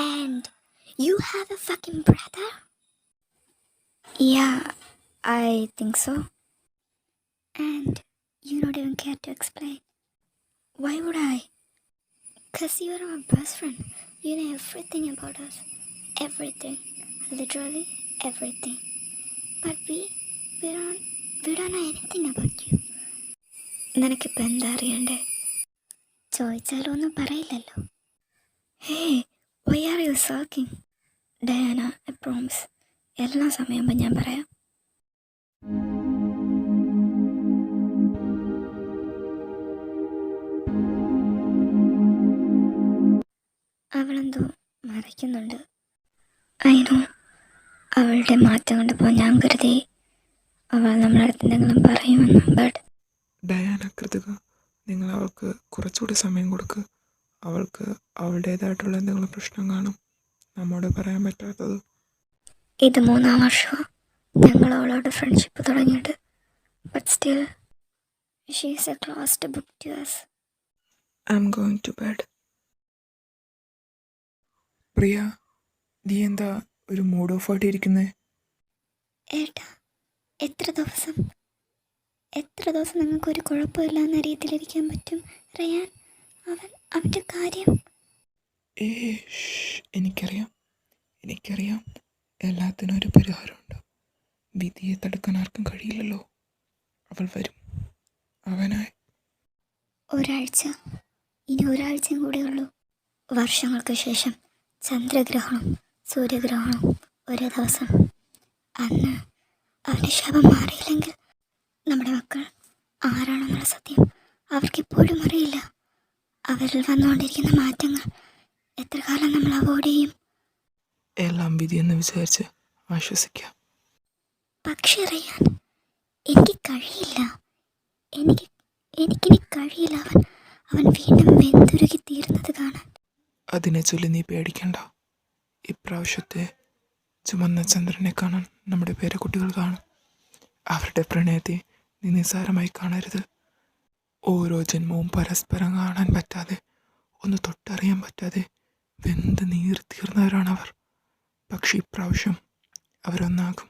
And you have a fucking brother? Yeah, I think so. And you don't even care to explain. Why would I? Because you are my best friend. You know everything about us. Everything. Literally everything. But we don't know anything about you. നിനക്കിപ്പോൾ എന്താ അറിയണ്ടേ? ചോദിച്ചാലോ ഒന്നും പറയില്ലല്ലോ. Hey, why are you sulking? Diana, I promise എല്ലാ സമയമാകുമ്പോൾ ഞാൻ പറയാം. അവളെന്തോ മറയ്ക്കുന്നുണ്ട്. അതിനോ അവളുടെ മാറ്റം കണ്ടപ്പോൾ ഞാൻ കരുതി അവൾ നമ്മളടുത്ത് എന്തെങ്കിലും പറയുമെന്ന്. ബട്ട് ഡയാന, കൃതിക, നിങ്ങൾ അവൾക്ക് കുറച്ചുകൂടി സമയം കൊടുക്കുക. അവൾക്ക് അവളുടേതായിട്ടുള്ള എന്തെങ്കിലും പ്രശ്നം കാണും, നമ്മോട് പറയാൻ പറ്റാത്തത്. ഇത് 3-ാം വർഷമാണ് ഞങ്ങൾ അവളോട് ഫ്രണ്ട്ഷിപ്പ് തുടങ്ങിയിട്ട്. But still she is a closed book to us. I am going to bed. Priya, നീ എന്താ ഒരു മൂഡ് ഓഫ് ആയിട്ട് ഇരിക്കുന്നേ? ഏട്ടാ, എത്ര ദിവസം നിങ്ങൾക്കൊരു കുഴപ്പമില്ല എന്ന രീതിയിലിരിക്കാൻ പറ്റും? റയാൻ, അവൻ്റെ കാര്യം. എനിക്കറിയാം എല്ലാത്തിനും ഒരു പരിഹാരമുണ്ട്. വിധിയെ തടുക്കാൻ ആർക്കും കഴിയില്ലല്ലോ. അവൾ വരും, അവനായി. ഇനി ഒരാഴ്ചയും കൂടെയുള്ളൂ. വർഷങ്ങൾക്ക് ശേഷം ചന്ദ്രഗ്രഹണവും സൂര്യഗ്രഹണവും ഒരേ ദിവസം. അന്ന് അവൻ്റെ ശവം മാറിയില്ലെങ്കിൽ നമ്മുടെ മക്കൾ ആരാണെന്നുള്ള സത്യം അവർക്കിപ്പോഴും അറിയില്ല. അവരിൽ വന്നുകൊണ്ടിരിക്കുന്ന മാറ്റങ്ങൾ എത്ര കാലം നമ്മൾ അവോയ്ഡ് ചെയ്യും? എല്ലാം വിധിയെന്ന് വിചാരിച്ച് ആശ്വസിക്കാം. പക്ഷേ റയാൻ, എനിക്ക് കഴിയില്ല. എനിക്കിനി കഴിയില്ല അവൻ വീണ്ടും വെന്തുരുകി തീരുന്നത് കാണാൻ. അതിനെ ചൊല്ലി നീ പേടിക്കണ്ട. ഇപ്രാവശ്യത്തെ ചുമന്ന ചന്ദ്രനെ കാണാൻ നമ്മുടെ പേരക്കുട്ടികൾ കാണും. അവരുടെ പ്രണയത്തെ നീ നിസ്സാരമായി കാണരുത്. ഓരോ ജന്മവും പരസ്പരം കാണാൻ പറ്റാതെ, ഒന്ന് തൊട്ടറിയാൻ പറ്റാതെ വെന്ത് നീർത്തീർന്നവരാണവർ. പക്ഷെ ഇപ്രാവശ്യം അവരൊന്നാകും.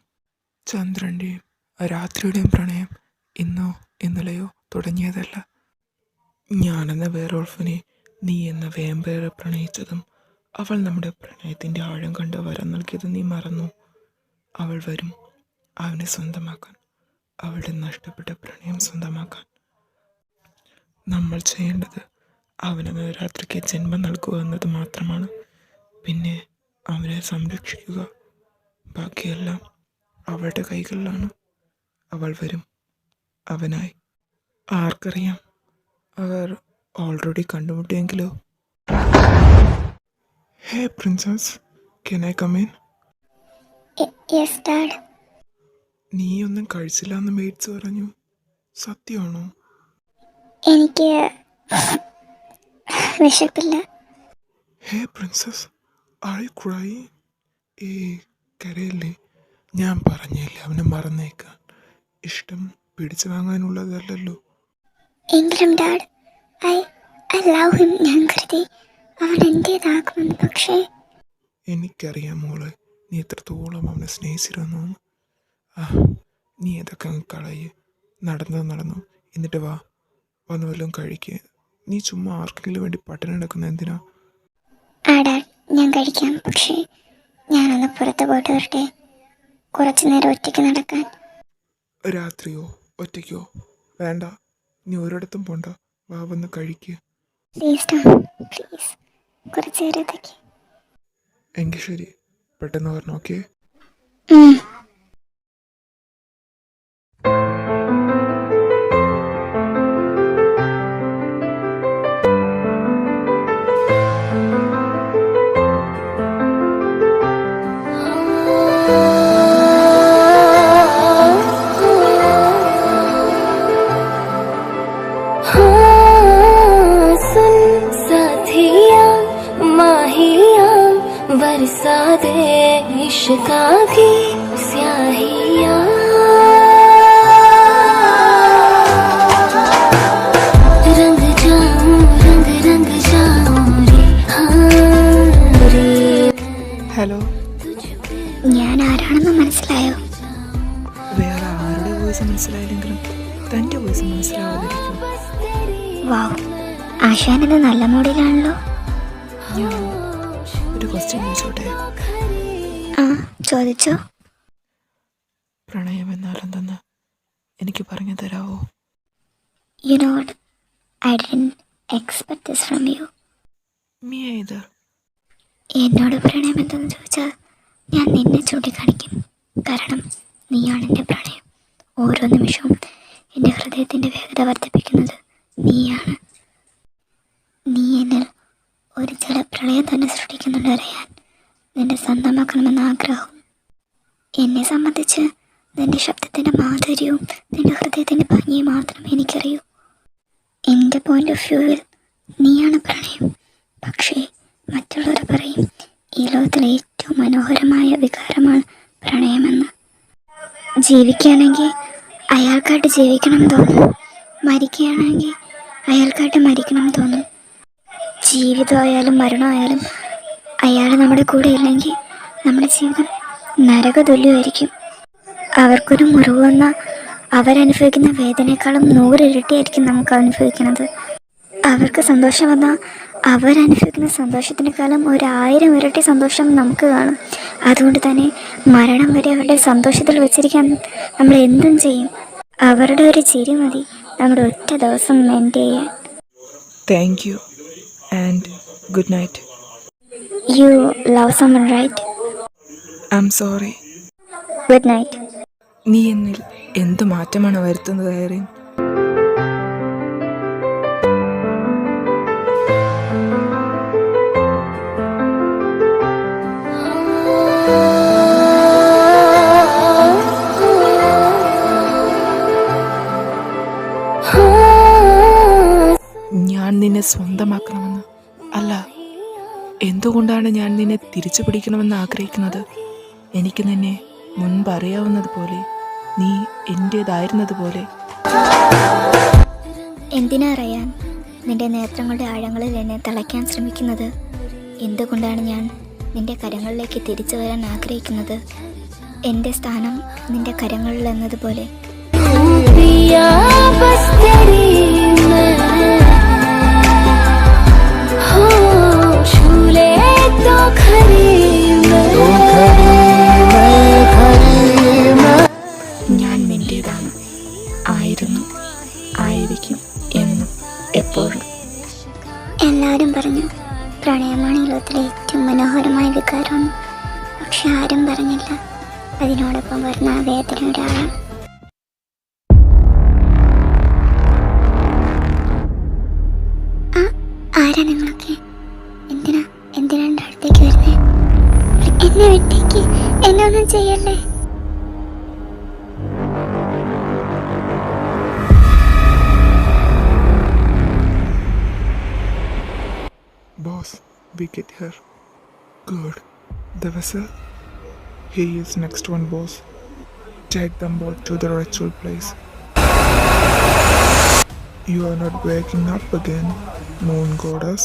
ചന്ദ്രൻ്റെയും രാത്രിയുടെയും പ്രണയം ഇന്നോ ഇന്നലെയോ തുടങ്ങിയതല്ല. ഞാനെന്ന വേറോൾഫിനെ നീ എന്ന വേമ്പേറെ പ്രണയിച്ചതും അവൾ നമ്മുടെ പ്രണയത്തിൻ്റെ ആഴം കണ്ട് വരം നൽകിയത് നീ മറന്നു. അവൾ വരും, അവനെ സ്വന്തമാക്കാൻ, അവളുടെ നഷ്ടപ്പെട്ട പ്രണയം സ്വന്തമാക്കാൻ. നമ്മൾ ചെയ്യേണ്ടത് അവനെന്ന രാത്രിക്ക് ജന്മം നൽകുക എന്നത് മാത്രമാണ്. പിന്നെ അവനെ സംരക്ഷിക്കുക. ബാക്കിയെല്ലാം അവളുടെ കൈകളിലാണ്. അവൾ വരും, അവനായി. ആർക്കറിയാം, അവർ ഓൾറെഡി കണ്ടുമുട്ടിയെങ്കിലോ. Hey princess, can I come in? Yes, Dad. നീയൊന്നും കഴിച്ചില്ല എന്ന് മേടിച്ച് പറഞ്ഞു, സത്യമാണോ? എനിക്ക് വിശപ്പില്ല. ഹേ പ്രിൻസസ്, are you crying? കരയല്ലേ. ഞാൻ പറഞ്ഞില്ലേ അവനെ മറന്നേക്കാൻ. ഇഷ്ടം പിടിച്ചു വാങ്ങാനുള്ളതല്ലല്ലോ. എങ്കിലും ഡാഡ്, I love him. ഞാൻ കരുതി അവൻ എൻ്റേതാകുമെന്ന്. പക്ഷേ എനിക്കറിയാം മോളെ, നീ എത്രത്തോളം അവനെ സ്നേഹിച്ചിരുന്നു. നീ ഇതൊക്കെ കളയ്. നടന്നു. എന്നിട്ട് വന്ന് വല്ലതും കഴിക്കുക. നീ ചുമ്മാ ആർക്കെങ്കിലും വേണ്ടി പട്ടിണി കിടക്കുന്ന എന്തിനാ? ഡാഡ്, ഞാൻ കഴിക്കാം. പക്ഷേ ഞാനൊന്ന് പുറത്ത് പോയിട്ട് വരട്ടെ, കുറച്ചു നേരം ഒറ്റയ്ക്ക് നടക്കാൻ. രാത്രിയോ ഒറ്റയ്ക്കോ? വേണ്ട, നീ ഒരിടത്തും പോണ്ട. വന്ന് കഴിക്കുക. പ്ലീസ്, കുറച്ച് നേരത്തേക്ക്. എങ്കിൽ ശരി, പെട്ടെന്ന് പറഞ്ഞു. ഓക്കെ. बरसा दे इश्क़ा की വോയിസ് മനസ്സിലായില്ലെങ്കിലും തൻ്റെ വോയിസ് മനസ്സിലാവാതിരിക്കും. വാവ്, ആശാനിത് നല്ല മൂഡിലാണല്ലോ. ഞാൻ ഒരു ക്വസ്റ്റ്യൻ ചോദിച്ചോട്ടെ? ആ, ചോദിച്ചോ. പ്രണയം എന്നാൽ എന്തെന്ന് എനിക്ക് പറഞ്ഞു തരാവോ? You know what? I didn't expect this from you. Me either. എന്നോട് പ്രണയം എന്തെന്ന് ചോദിച്ചാൽ ഞാൻ നിന്നെ ചൂണ്ടിക്കാണിക്കും. കാരണം നീയാണ് എൻ്റെ പ്രണയം. ഓരോ നിമിഷവും എൻ്റെ ഹൃദയത്തിൻ്റെ വേഗത വർദ്ധിപ്പിക്കുന്നത് നീയാണ്. നീ എന്നിൽ ഒരു ജലപ്രളയം തന്നെ സൃഷ്ടിക്കുന്നുണ്ട് അറിയാൻ. നിന്നെ സ്വന്തമാക്കണമെന്ന ആഗ്രഹവും. എന്നെ സംബന്ധിച്ച് നിൻ്റെ ശബ്ദത്തിൻ്റെ മാധുര്യവും നിൻ്റെ ഹൃദയത്തിൻ്റെ ഭംഗിയും മാത്രമേ എനിക്കറിയൂ. എൻ്റെ പോയിൻ്റ് ഓഫ് വ്യൂവിൽ നീയാണ് പ്രണയം. പക്ഷേ മറ്റുള്ളവർ പറയും ഈ ലോകത്തിലെ ഏറ്റവും മനോഹരമായ വികാരമാണ് പ്രണയമെന്ന്. ജീവിക്കുകയാണെങ്കിൽ അയാൾക്കായിട്ട് ജീവിക്കണം തോന്നും, മരിക്കുകയാണെങ്കിൽ അയാൾക്കായിട്ട് മരിക്കണം തോന്നും. ജീവിതമായാലും മരണമായാലും അയാൾ നമ്മുടെ കൂടെ ഇല്ലെങ്കിൽ നമ്മുടെ ജീവിതം നരകതുല്യമായിരിക്കും. അവർക്കൊരു മുറിവ് വന്നാൽ അവരനുഭവിക്കുന്ന വേദനയെക്കാളും 100 ഇരട്ടിയായിരിക്കും നമുക്ക് അനുഭവിക്കുന്നത്. അവർക്ക് സന്തോഷം വന്നാൽ അവരനുഭവിക്കുന്ന സന്തോഷത്തിനേക്കാളും 1000 ഇരട്ടി സന്തോഷം നമുക്ക് കാണും. അതുകൊണ്ട് തന്നെ മരണം വരെ അവരുടെ സന്തോഷത്തിൽ വെച്ചിരിക്കാൻ നമ്മൾ എന്തും ചെയ്യും. അവരുടെ ഒരു ചിരി മതി നമ്മുടെ ഒറ്റ ദിവസം മെൻഡ് ചെയ്യാൻ. Thank you and good night. You love someone, right? I am sorry. Good night. നീ എന്നിൽ എന്ത് മാറ്റമാണ് വരുത്തുന്നത് ഐറിൻ? ഞാൻ നിന്നെ സ്വന്തമാക്കണമെന്ന് അല്ല, എന്തുകൊണ്ടാണ് ഞാൻ നിന്നെ തിരിച്ചു പിടിക്കണമെന്ന് ആഗ്രഹിക്കുന്നത്? എനിക്ക് നിന്നെ മുൻപ് അറിയാവുന്നത് പോലെ, നീ എൻ്റേതായിരുന്നത് പോലെ. എന്തിനാ അറിയാൻ നിന്റെ നേത്രങ്ങളുടെ ആഴങ്ങളിൽ എന്നെ തളയ്ക്കാൻ ശ്രമിക്കുന്നത്? എന്തുകൊണ്ടാണ് ഞാൻ നിന്റെ കരങ്ങളിലേക്ക് തിരിച്ചു വരാൻ ആഗ്രഹിക്കുന്നത്? എൻ്റെ സ്ഥാനം നിന്റെ കരങ്ങളിൽ എന്നതുപോലെ. ഞാൻ നിൻ്റേതാണ്, ആയിരുന്നു, ആയിരിക്കും, എന്നും എപ്പോഴും. എല്ലാവരും പറഞ്ഞു പ്രണയമാണ് ഈ ലോകത്തിലെ ഏറ്റവും മനോഹരമായ വികാരം. പക്ഷെ ആരും പറഞ്ഞില്ല അതിനോടൊപ്പം വരുന്ന ആ വേദനയുടെ ആഴം. ആരാ നിങ്ങളൊക്കെ? എന്തിനാ എൻ്റെ അടുത്തേക്ക് വരുന്നേ? എന്നെ വിട്ടേക്ക്, എന്നെ ഒന്നും ചെയ്യല്ലേ. Boss, we get here. Good. The vessel? He is next one, boss. Take them both to the ritual place. You are not waking up again, moon goddess.